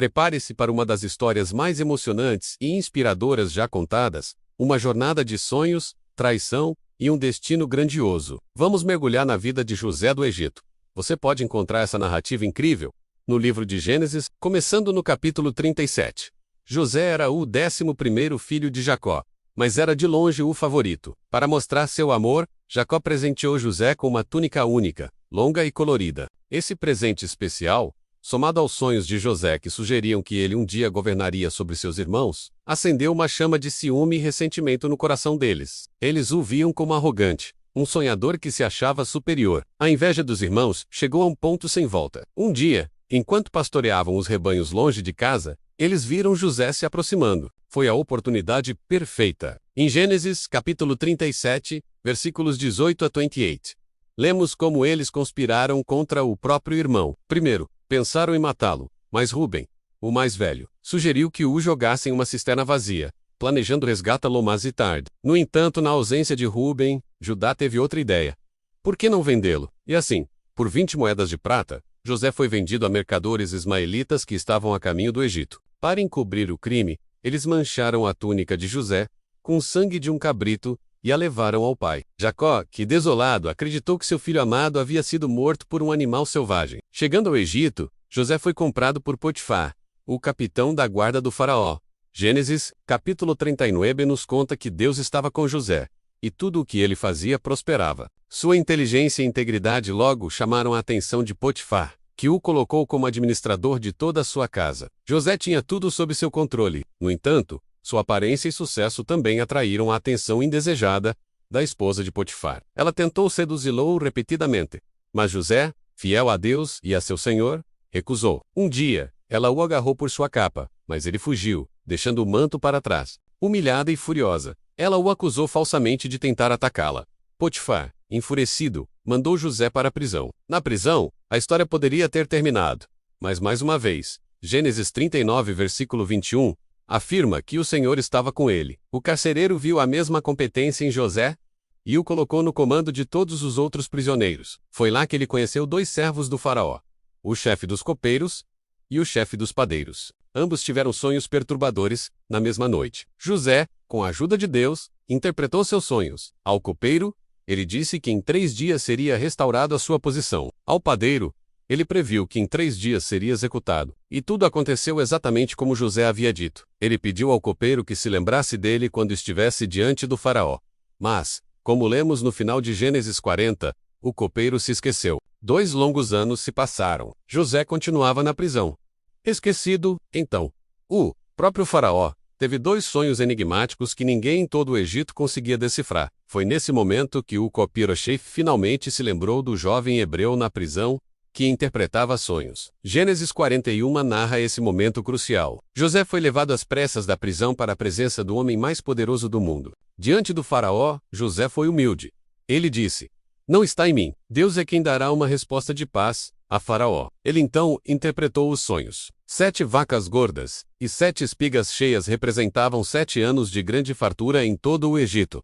Prepare-se para uma das histórias mais emocionantes e inspiradoras já contadas, uma jornada de sonhos, traição e um destino grandioso. Vamos mergulhar na vida de José do Egito. Você pode encontrar essa narrativa incrível no livro de Gênesis, começando no capítulo 37. José era o 11º filho de Jacó, mas era de longe o favorito. Para mostrar seu amor, Jacó presenteou José com uma túnica única, longa e colorida. Esse presente especial, somado aos sonhos de José que sugeriam que ele um dia governaria sobre seus irmãos, acendeu uma chama de ciúme e ressentimento no coração deles. Eles o viam como arrogante, um sonhador que se achava superior. A inveja dos irmãos chegou a um ponto sem volta. Um dia, enquanto pastoreavam os rebanhos longe de casa, eles viram José se aproximando. Foi a oportunidade perfeita. Em Gênesis, capítulo 37, versículos 18 a 28, lemos como eles conspiraram contra o próprio irmão. Primeiro, pensaram em matá-lo, mas Rúben, o mais velho, sugeriu que o jogassem em uma cisterna vazia, planejando resgatá-lo mais tarde. No entanto, na ausência de Rúben, Judá teve outra ideia. Por que não vendê-lo? E assim, por 20 moedas de prata, José foi vendido a mercadores ismaelitas que estavam a caminho do Egito. Para encobrir o crime, eles mancharam a túnica de José com o sangue de um cabrito e a levaram ao pai. Jacó, que desolado, acreditou que seu filho amado havia sido morto por um animal selvagem. Chegando ao Egito, José foi comprado por Potifar, o capitão da guarda do faraó. Gênesis, capítulo 39 nos conta que Deus estava com José, e tudo o que ele fazia prosperava. Sua inteligência e integridade logo chamaram a atenção de Potifar, que o colocou como administrador de toda a sua casa. José tinha tudo sob seu controle. No entanto, sua aparência e sucesso também atraíram a atenção indesejada da esposa de Potifar. Ela tentou seduzi-lo repetidamente, mas José, fiel a Deus e a seu senhor, recusou. Um dia, ela o agarrou por sua capa, mas ele fugiu, deixando o manto para trás. Humilhada e furiosa, ela o acusou falsamente de tentar atacá-la. Potifar, enfurecido, mandou José para a prisão. Na prisão, a história poderia ter terminado, mas mais uma vez, Gênesis 39, versículo 21, afirma que o Senhor estava com ele. O carcereiro viu a mesma competência em José e o colocou no comando de todos os outros prisioneiros. Foi lá que ele conheceu 2 servos do faraó, o chefe dos copeiros e o chefe dos padeiros. Ambos tiveram sonhos perturbadores na mesma noite. José, com a ajuda de Deus, interpretou seus sonhos. Ao copeiro, ele disse que em 3 dias seria restaurado a sua posição. Ao padeiro, ele previu que em 3 dias seria executado. E tudo aconteceu exatamente como José havia dito. Ele pediu ao copeiro que se lembrasse dele quando estivesse diante do faraó. Mas, como lemos no final de Gênesis 40, o copeiro se esqueceu. 2 longos anos se passaram. José continuava na prisão. Esquecido, então, o próprio faraó teve 2 sonhos enigmáticos que ninguém em todo o Egito conseguia decifrar. Foi nesse momento que o copeiro-chefe finalmente se lembrou do jovem hebreu na prisão, que interpretava sonhos. Gênesis 41 narra esse momento crucial. José foi levado às pressas da prisão para a presença do homem mais poderoso do mundo. Diante do faraó, José foi humilde. Ele disse: "Não está em mim. Deus é quem dará uma resposta de paz a Faraó." Ele então interpretou os sonhos. 7 vacas gordas e 7 espigas cheias representavam 7 anos de grande fartura em todo o Egito.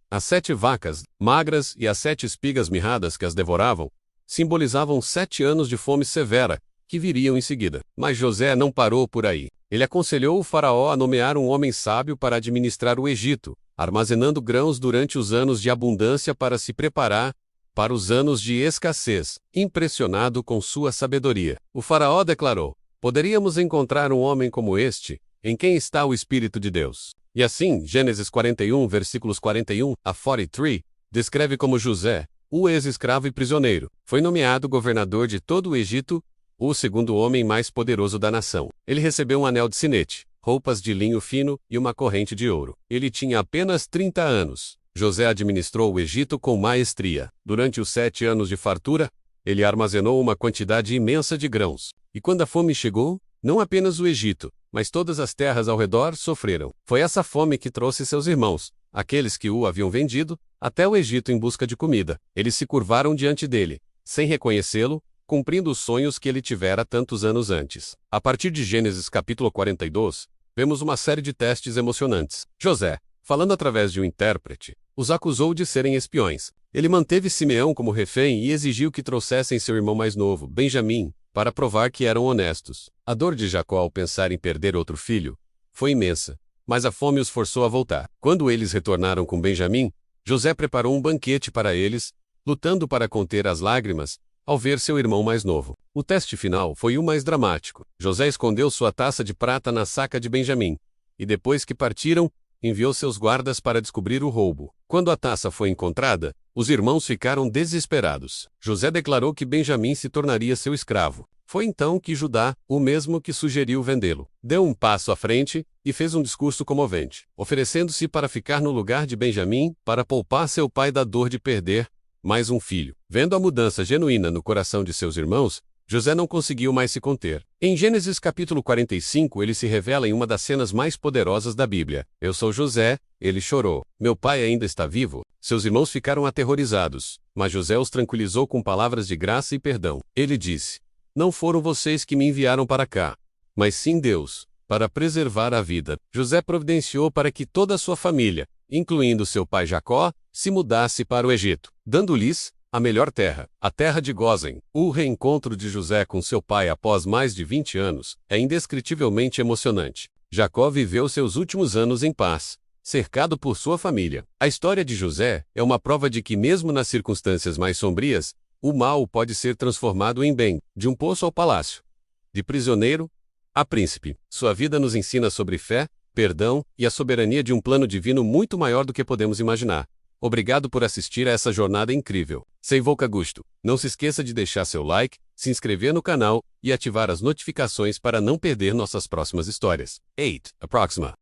As 7 vacas magras e as 7 espigas mirradas que as devoravam simbolizavam 7 anos de fome severa, que viriam em seguida. Mas José não parou por aí. Ele aconselhou o faraó a nomear um homem sábio para administrar o Egito, armazenando grãos durante os anos de abundância para se preparar para os anos de escassez. Impressionado com sua sabedoria, o faraó declarou: "Poderíamos encontrar um homem como este, em quem está o Espírito de Deus." E assim, Gênesis 41, versículos 41 a 43, descreve como José, o ex-escravo e prisioneiro, foi nomeado governador de todo o Egito, o segundo homem mais poderoso da nação. Ele recebeu um anel de sinete, roupas de linho fino e uma corrente de ouro. Ele tinha apenas 30 anos. José administrou o Egito com maestria. Durante os 7 anos de fartura, ele armazenou uma quantidade imensa de grãos. E quando a fome chegou, não apenas o Egito, mas todas as terras ao redor sofreram. Foi essa fome que trouxe seus irmãos, aqueles que o haviam vendido, até o Egito em busca de comida. Eles se curvaram diante dele, sem reconhecê-lo, cumprindo os sonhos que ele tivera tantos anos antes. A partir de Gênesis capítulo 42, vemos uma série de testes emocionantes. José, falando através de um intérprete, os acusou de serem espiões. Ele manteve Simeão como refém e exigiu que trouxessem seu irmão mais novo, Benjamim, para provar que eram honestos. A dor de Jacó ao pensar em perder outro filho foi imensa, mas a fome os forçou a voltar. Quando eles retornaram com Benjamim, José preparou um banquete para eles, lutando para conter as lágrimas ao ver seu irmão mais novo. O teste final foi o mais dramático. José escondeu sua taça de prata na saca de Benjamim, e depois que partiram, enviou seus guardas para descobrir o roubo. Quando a taça foi encontrada, os irmãos ficaram desesperados. José declarou que Benjamim se tornaria seu escravo. Foi então que Judá, o mesmo que sugeriu vendê-lo, deu um passo à frente e fez um discurso comovente, oferecendo-se para ficar no lugar de Benjamim para poupar seu pai da dor de perder mais um filho. Vendo a mudança genuína no coração de seus irmãos, José não conseguiu mais se conter. Em Gênesis capítulo 45, ele se revela em uma das cenas mais poderosas da Bíblia. Eu sou José, ele chorou. Meu pai ainda está vivo? Seus irmãos ficaram aterrorizados, mas José os tranquilizou com palavras de graça e perdão. Ele disse: não foram vocês que me enviaram para cá, mas sim Deus, para preservar a vida. José providenciou para que toda a sua família, incluindo seu pai Jacó, se mudasse para o Egito, dando-lhes a melhor terra, a terra de Gósen. O reencontro de José com seu pai após mais de 20 anos é indescritivelmente emocionante. Jacó viveu seus últimos anos em paz, cercado por sua família. A história de José é uma prova de que mesmo nas circunstâncias mais sombrias, o mal pode ser transformado em bem, de um poço ao palácio, de prisioneiro a príncipe. Sua vida nos ensina sobre fé, perdão e a soberania de um plano divino muito maior do que podemos imaginar. Obrigado por assistir a essa jornada incrível. Sei Volca Gusto. Não se esqueça de deixar seu like, se inscrever no canal e ativar as notificações para não perder nossas próximas histórias. 8. A próxima.